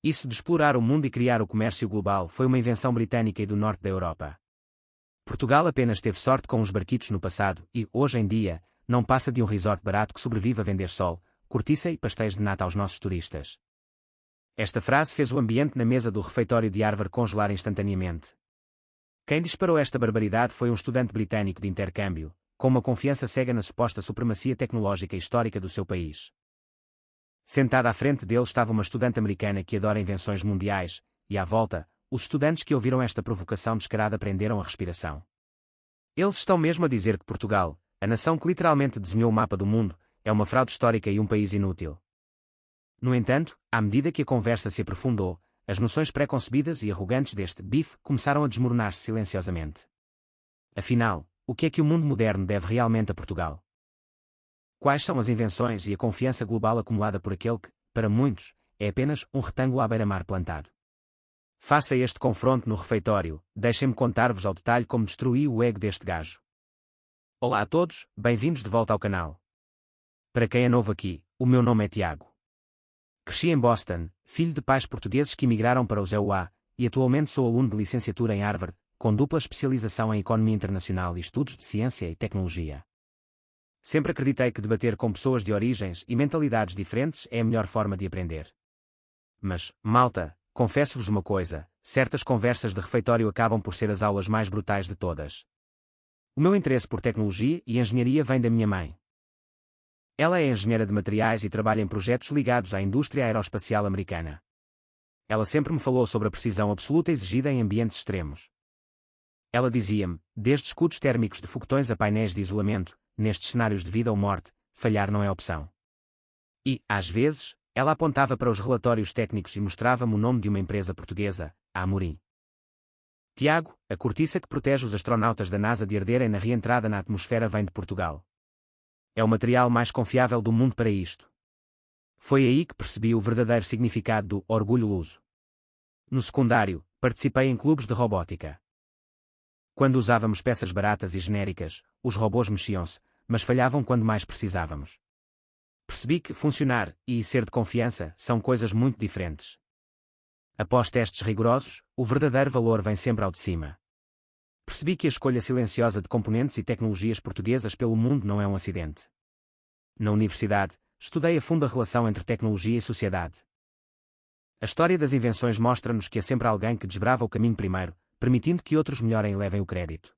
Isso de explorar o mundo e criar o comércio global foi uma invenção britânica e do norte da Europa. Portugal apenas teve sorte com os barquitos no passado e, hoje em dia, não passa de um resort barato que sobrevive a vender sol, cortiça e pastéis de nata aos nossos turistas. Esta frase fez o ambiente na mesa do refeitório de Harvard congelar instantaneamente. Quem disparou esta barbaridade foi um estudante britânico de intercâmbio, com uma confiança cega na suposta supremacia tecnológica histórica do seu país. Sentada à frente dele estava uma estudante americana que adora invenções mundiais, e à volta, os estudantes que ouviram esta provocação descarada prenderam a respiração. Eles estão mesmo a dizer que Portugal, a nação que literalmente desenhou o mapa do mundo, é uma fraude histórica e um país inútil. No entanto, à medida que a conversa se aprofundou, as noções pré-concebidas e arrogantes deste bife começaram a desmoronar-se silenciosamente. Afinal, o que é que o mundo moderno deve realmente a Portugal? Quais são as invenções e a confiança global acumulada por aquele que, para muitos, é apenas um retângulo à beira-mar plantado? Faça este confronto no refeitório, deixem-me contar-vos ao detalhe como destruí o ego deste gajo. Olá a todos, bem-vindos de volta ao canal. Para quem é novo aqui, o meu nome é Tiago. Cresci em Boston, filho de pais portugueses que emigraram para os EUA, e atualmente sou aluno de licenciatura em Harvard, com dupla especialização em Economia Internacional e Estudos de Ciência e Tecnologia. Sempre acreditei que debater com pessoas de origens e mentalidades diferentes é a melhor forma de aprender. Mas, malta, confesso-vos uma coisa, certas conversas de refeitório acabam por ser as aulas mais brutais de todas. O meu interesse por tecnologia e engenharia vem da minha mãe. Ela é engenheira de materiais e trabalha em projetos ligados à indústria aeroespacial americana. Ela sempre me falou sobre a precisão absoluta exigida em ambientes extremos. Ela dizia-me, desde escudos térmicos de foguetões a painéis de isolamento, nestes cenários de vida ou morte, falhar não é opção. E, às vezes, ela apontava para os relatórios técnicos e mostrava-me o nome de uma empresa portuguesa, a Amorim. Tiago, a cortiça que protege os astronautas da NASA de arderem na reentrada na atmosfera vem de Portugal. É o material mais confiável do mundo para isto. Foi aí que percebi o verdadeiro significado do orgulho luso. No secundário, participei em clubes de robótica. Quando usávamos peças baratas e genéricas, os robôs mexiam-se, mas falhavam quando mais precisávamos. Percebi que funcionar e ser de confiança são coisas muito diferentes. Após testes rigorosos, o verdadeiro valor vem sempre ao de cima. Percebi que a escolha silenciosa de componentes e tecnologias portuguesas pelo mundo não é um acidente. Na universidade, estudei a fundo a relação entre tecnologia e sociedade. A história das invenções mostra-nos que há sempre alguém que desbrava o caminho primeiro, permitindo que outros melhorem e levem o crédito.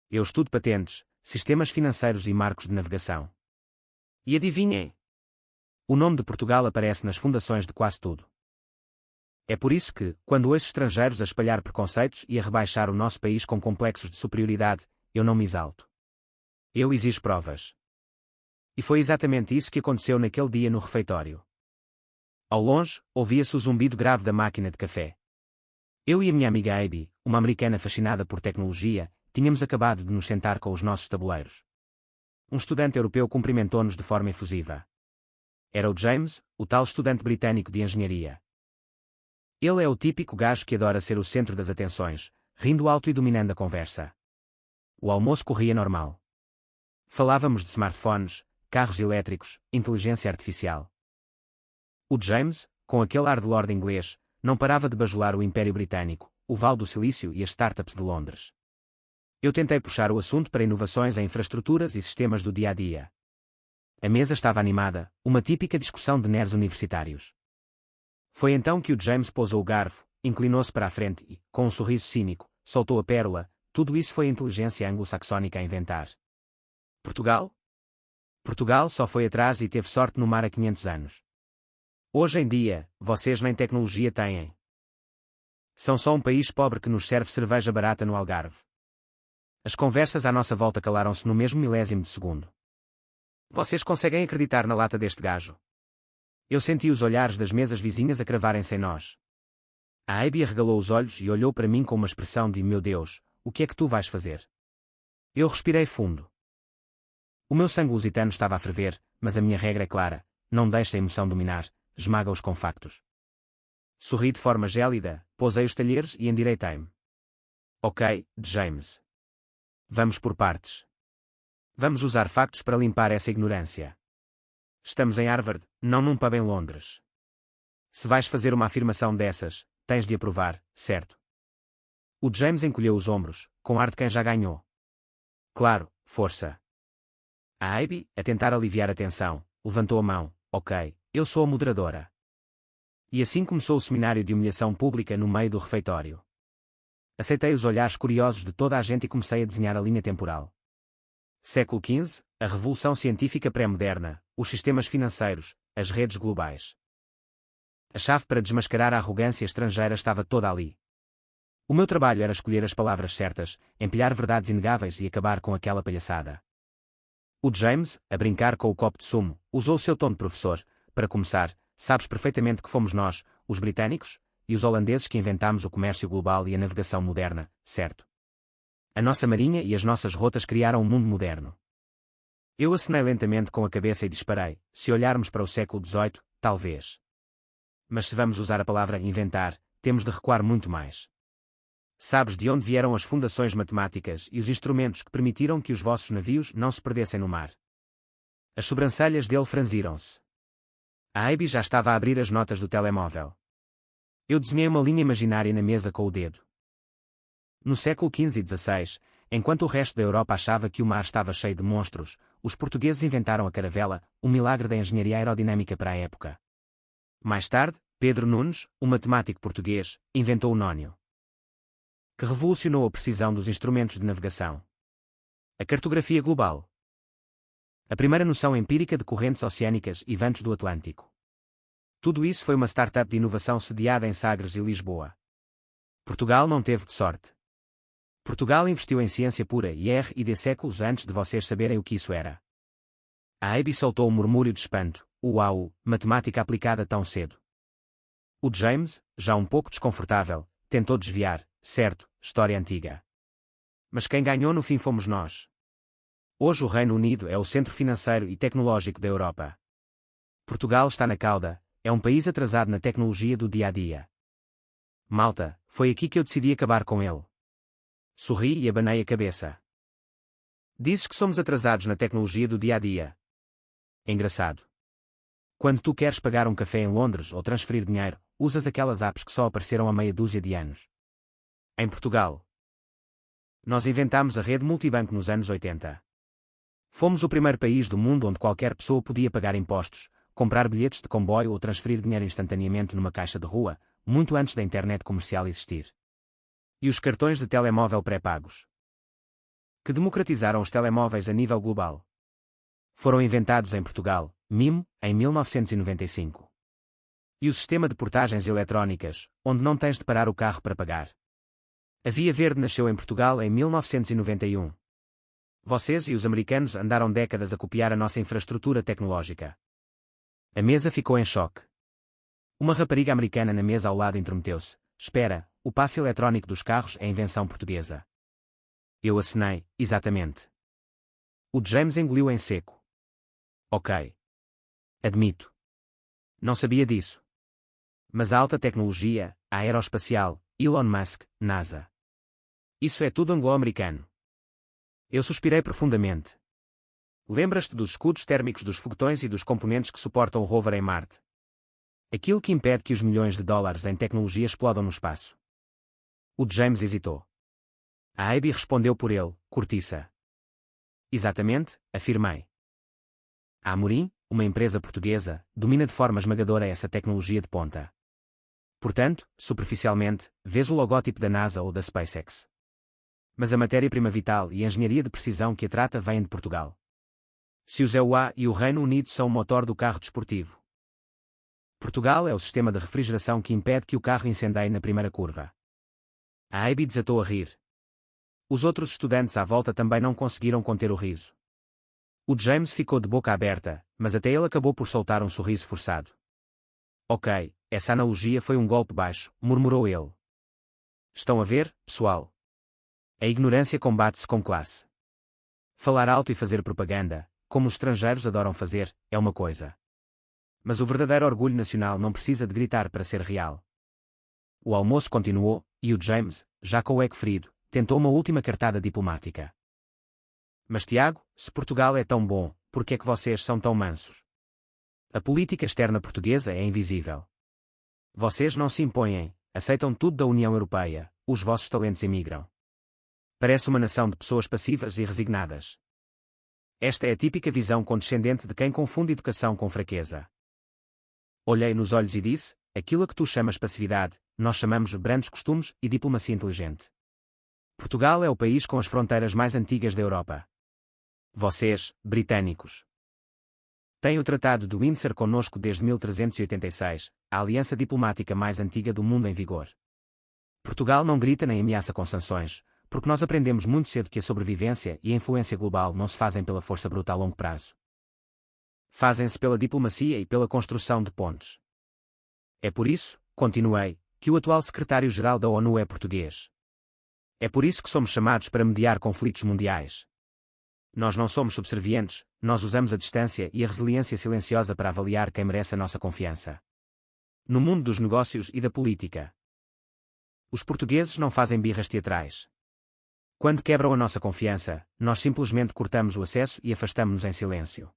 Eu estudo patentes, sistemas financeiros e marcos de navegação. E adivinhem? O nome de Portugal aparece nas fundações de quase tudo. É por isso que, quando ouço estrangeiros a espalhar preconceitos e a rebaixar o nosso país com complexos de superioridade, eu não me exalto. Eu exijo provas. E foi exatamente isso que aconteceu naquele dia no refeitório. Ao longe, ouvia-se o zumbido grave da máquina de café. Eu e a minha amiga Abby, uma americana fascinada por tecnologia, tínhamos acabado de nos sentar com os nossos tabuleiros. Um estudante europeu cumprimentou-nos de forma efusiva. Era o James, o tal estudante britânico de engenharia. Ele é o típico gajo que adora ser o centro das atenções, rindo alto e dominando a conversa. O almoço corria normal. Falávamos de smartphones, carros elétricos, inteligência artificial. O James, com aquele ar de lord inglês, não parava de bajular o Império Britânico, o Vale do Silício e as startups de Londres. Eu tentei puxar o assunto para inovações em infraestruturas e sistemas do dia-a-dia. A mesa estava animada, uma típica discussão de nerds universitários. Foi então que o James pousou o garfo, inclinou-se para a frente e, com um sorriso cínico, soltou a pérola: tudo isso foi a inteligência anglo-saxónica a inventar. Portugal? Portugal só foi atrás e teve sorte no mar há 500 anos. Hoje em dia, vocês nem tecnologia têm. São só um país pobre que nos serve cerveja barata no Algarve. As conversas à nossa volta calaram-se no mesmo milésimo de segundo. Vocês conseguem acreditar na lata deste gajo? Eu senti os olhares das mesas vizinhas a cravarem-se em nós. A Abby arregalou os olhos e olhou para mim com uma expressão de meu Deus, o que é que tu vais fazer? Eu respirei fundo. O meu sangue lusitano estava a ferver, mas a minha regra é clara: não deixe a emoção dominar, esmaga-os com factos. Sorri de forma gélida, pousei os talheres e endireitei-me. Ok, James. Vamos por partes. Vamos usar factos para limpar essa ignorância. Estamos em Harvard, não num pub em Londres. Se vais fazer uma afirmação dessas, tens de aprovar, certo? O James encolheu os ombros, com ar de quem já ganhou. Claro, força. A Abby, a tentar aliviar a tensão, levantou a mão. Ok, eu sou a moderadora. E assim começou o seminário de humilhação pública no meio do refeitório. Aceitei os olhares curiosos de toda a gente e comecei a desenhar a linha temporal. Século XV, a revolução científica pré-moderna, os sistemas financeiros, as redes globais. A chave para desmascarar a arrogância estrangeira estava toda ali. O meu trabalho era escolher as palavras certas, empilhar verdades inegáveis e acabar com aquela palhaçada. O James, a brincar com o copo de sumo, usou o seu tom de professor. Para começar, sabes perfeitamente que fomos nós, os britânicos, e os holandeses que inventámos o comércio global e a navegação moderna, certo? A nossa marinha e as nossas rotas criaram um mundo moderno. Eu acenei lentamente com a cabeça e disparei. Se olharmos para o século XVIII, talvez. Mas se vamos usar a palavra inventar, temos de recuar muito mais. Sabes de onde vieram as fundações matemáticas e os instrumentos que permitiram que os vossos navios não se perdessem no mar? As sobrancelhas dele franziram-se. A Abby já estava a abrir as notas do telemóvel. Eu desenhei uma linha imaginária na mesa com o dedo. No século XV e XVI, enquanto o resto da Europa achava que o mar estava cheio de monstros, os portugueses inventaram a caravela, um milagre da engenharia aerodinâmica para a época. Mais tarde, Pedro Nunes, um matemático português, inventou o nónio, que revolucionou a precisão dos instrumentos de navegação. A cartografia global. A primeira noção empírica de correntes oceânicas e ventos do Atlântico. Tudo isso foi uma startup de inovação sediada em Sagres e Lisboa. Portugal não teve sorte. Portugal investiu em ciência pura e R&D séculos antes de vocês saberem o que isso era. A Abby soltou um murmúrio de espanto. Uau, matemática aplicada tão cedo. O James, já um pouco desconfortável, tentou desviar. Certo, história antiga. Mas quem ganhou no fim fomos nós. Hoje o Reino Unido é o centro financeiro e tecnológico da Europa. Portugal está na cauda, é um país atrasado na tecnologia do dia-a-dia. Malta, foi aqui que eu decidi acabar com ele. Sorri e abanei a cabeça. Dizes que somos atrasados na tecnologia do dia-a-dia. Engraçado. Quando tu queres pagar um café em Londres ou transferir dinheiro, usas aquelas apps que só apareceram há meia dúzia de anos. Em Portugal, nós inventámos a rede multibanco nos anos 80. Fomos o primeiro país do mundo onde qualquer pessoa podia pagar impostos, comprar bilhetes de comboio ou transferir dinheiro instantaneamente numa caixa de rua, muito antes da internet comercial existir. E os cartões de telemóvel pré-pagos, que democratizaram os telemóveis a nível global, foram inventados em Portugal, MIMO, em 1995. E o sistema de portagens eletrónicas, onde não tens de parar o carro para pagar. A Via Verde nasceu em Portugal em 1991. Vocês e os americanos andaram décadas a copiar a nossa infraestrutura tecnológica. A mesa ficou em choque. Uma rapariga americana na mesa ao lado intrometeu-se. Espera, o passe eletrónico dos carros é invenção portuguesa. Eu acenei, exatamente. O James engoliu em seco. Ok. Admito. Não sabia disso. Mas a alta tecnologia, a aeroespacial, Elon Musk, NASA. Isso é tudo anglo-americano. Eu suspirei profundamente. Lembras-te dos escudos térmicos dos foguetões e dos componentes que suportam o rover em Marte? Aquilo que impede que os milhões de dólares em tecnologia explodam no espaço. O James hesitou. A Abby respondeu por ele, cortiça. Exatamente, afirmei. A Amorim, uma empresa portuguesa, domina de forma esmagadora essa tecnologia de ponta. Portanto, superficialmente, vês o logótipo da NASA ou da SpaceX. Mas a matéria-prima vital e a engenharia de precisão que a trata vêm de Portugal. Se os EUA e o Reino Unido são o motor do carro desportivo, Portugal é o sistema de refrigeração que impede que o carro incendeie na primeira curva. A Abby desatou a rir. Os outros estudantes à volta também não conseguiram conter o riso. O James ficou de boca aberta, mas até ele acabou por soltar um sorriso forçado. Ok, essa analogia foi um golpe baixo, murmurou ele. Estão a ver, pessoal? A ignorância combate-se com classe. Falar alto e fazer propaganda, como os estrangeiros adoram fazer, é uma coisa. Mas o verdadeiro orgulho nacional não precisa de gritar para ser real. O almoço continuou, e o James, já com o ego ferido, tentou uma última cartada diplomática. Mas Tiago, se Portugal é tão bom, por que é que vocês são tão mansos? A política externa portuguesa é invisível. Vocês não se impõem, aceitam tudo da União Europeia, os vossos talentos emigram. Parece uma nação de pessoas passivas e resignadas. Esta é a típica visão condescendente de quem confunde educação com fraqueza. Olhei nos olhos e disse: aquilo a que tu chamas passividade, nós chamamos brandos costumes e diplomacia inteligente. Portugal é o país com as fronteiras mais antigas da Europa. Vocês, britânicos, têm o Tratado de Windsor conosco desde 1386, a aliança diplomática mais antiga do mundo em vigor. Portugal não grita nem ameaça com sanções, porque nós aprendemos muito cedo que a sobrevivência e a influência global não se fazem pela força bruta a longo prazo. Fazem-se pela diplomacia e pela construção de pontes. É por isso, continuei, que o atual secretário-geral da ONU é português. É por isso que somos chamados para mediar conflitos mundiais. Nós não somos subservientes, nós usamos a distância e a resiliência silenciosa para avaliar quem merece a nossa confiança. No mundo dos negócios e da política, os portugueses não fazem birras teatrais. Quando quebram a nossa confiança, nós simplesmente cortamos o acesso e afastamo-nos em silêncio.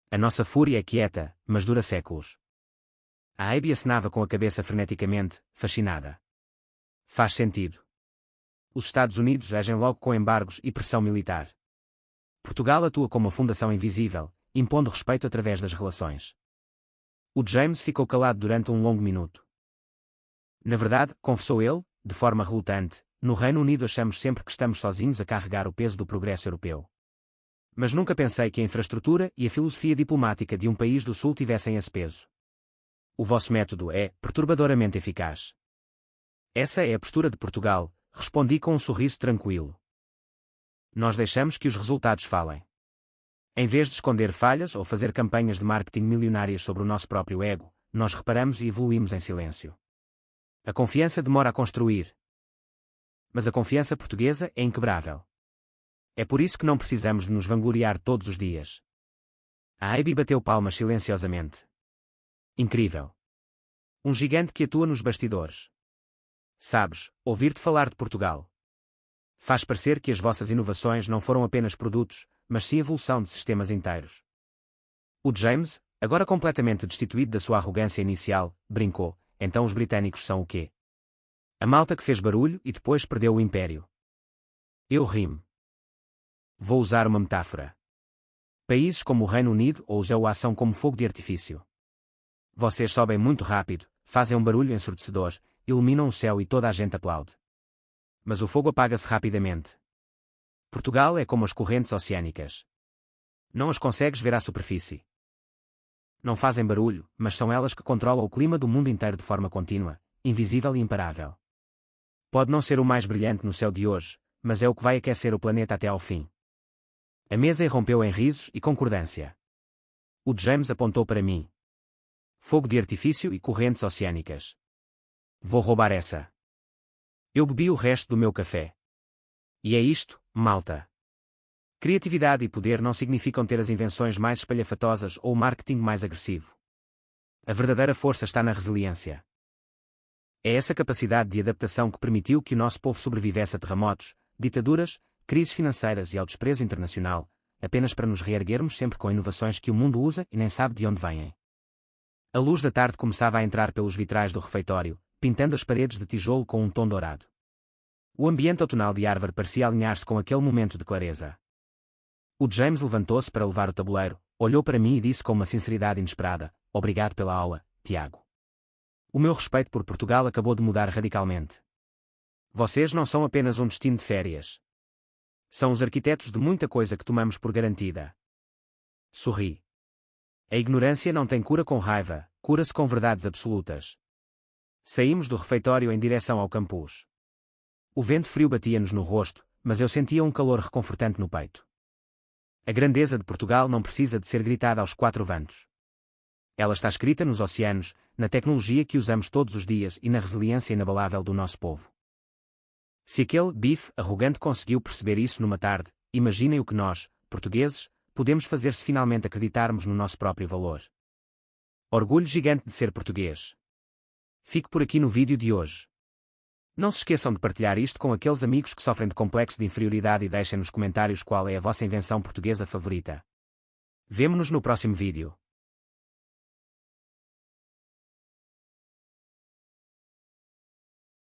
A nossa fúria é quieta, mas dura séculos. A Abby acenava com a cabeça freneticamente, fascinada. Faz sentido. Os Estados Unidos agem logo com embargos e pressão militar. Portugal atua como uma fundação invisível, impondo respeito através das relações. O James ficou calado durante um longo minuto. Na verdade, confessou ele, de forma relutante, no Reino Unido achamos sempre que estamos sozinhos a carregar o peso do progresso europeu. Mas nunca pensei que a infraestrutura e a filosofia diplomática de um país do Sul tivessem esse peso. O vosso método é perturbadoramente eficaz. Essa é a postura de Portugal, respondi com um sorriso tranquilo. Nós deixamos que os resultados falem. Em vez de esconder falhas ou fazer campanhas de marketing milionárias sobre o nosso próprio ego, nós reparamos e evoluímos em silêncio. A confiança demora a construir. Mas a confiança portuguesa é inquebrável. É por isso que não precisamos de nos vangloriar todos os dias. A Abby bateu palmas silenciosamente. Incrível. Um gigante que atua nos bastidores. Sabes, ouvir-te falar de Portugal faz parecer que as vossas inovações não foram apenas produtos, mas sim evolução de sistemas inteiros. O James, agora completamente destituído da sua arrogância inicial, brincou: então os britânicos são o quê? A malta que fez barulho e depois perdeu o império. Eu ri-me. Vou usar uma metáfora. Países como o Reino Unido ou o Japão são como fogo de artifício. Vocês sobem muito rápido, fazem um barulho ensurdecedor, iluminam o céu e toda a gente aplaude. Mas o fogo apaga-se rapidamente. Portugal é como as correntes oceânicas. Não as consegues ver à superfície. Não fazem barulho, mas são elas que controlam o clima do mundo inteiro de forma contínua, invisível e imparável. Pode não ser o mais brilhante no céu de hoje, mas é o que vai aquecer o planeta até ao fim. A mesa irrompeu em risos e concordância. O James apontou para mim. Fogo de artifício e correntes oceânicas. Vou roubar essa. Eu bebi o resto do meu café. E é isto, malta. Criatividade e poder não significam ter as invenções mais espalhafatosas ou o marketing mais agressivo. A verdadeira força está na resiliência. É essa capacidade de adaptação que permitiu que o nosso povo sobrevivesse a terremotos, ditaduras, crises financeiras e ao desprezo internacional, apenas para nos reerguermos sempre com inovações que o mundo usa e nem sabe de onde vêm. A luz da tarde começava a entrar pelos vitrais do refeitório, pintando as paredes de tijolo com um tom dourado. O ambiente outonal de Harvard parecia alinhar-se com aquele momento de clareza. O James levantou-se para levar o tabuleiro, olhou para mim e disse com uma sinceridade inesperada: obrigado pela aula, Tiago. O meu respeito por Portugal acabou de mudar radicalmente. Vocês não são apenas um destino de férias. São os arquitetos de muita coisa que tomamos por garantida. Sorri. A ignorância não tem cura com raiva, cura-se com verdades absolutas. Saímos do refeitório em direção ao campus. O vento frio batia-nos no rosto, mas eu sentia um calor reconfortante no peito. A grandeza de Portugal não precisa de ser gritada aos quatro ventos. Ela está escrita nos oceanos, na tecnologia que usamos todos os dias e na resiliência inabalável do nosso povo. Se aquele bife arrogante conseguiu perceber isso numa tarde, imaginem o que nós, portugueses, podemos fazer se finalmente acreditarmos no nosso próprio valor. Orgulho gigante de ser português. Fico por aqui no vídeo de hoje. Não se esqueçam de partilhar isto com aqueles amigos que sofrem de complexo de inferioridade e deixem nos comentários qual é a vossa invenção portuguesa favorita. Vemo-nos no próximo vídeo.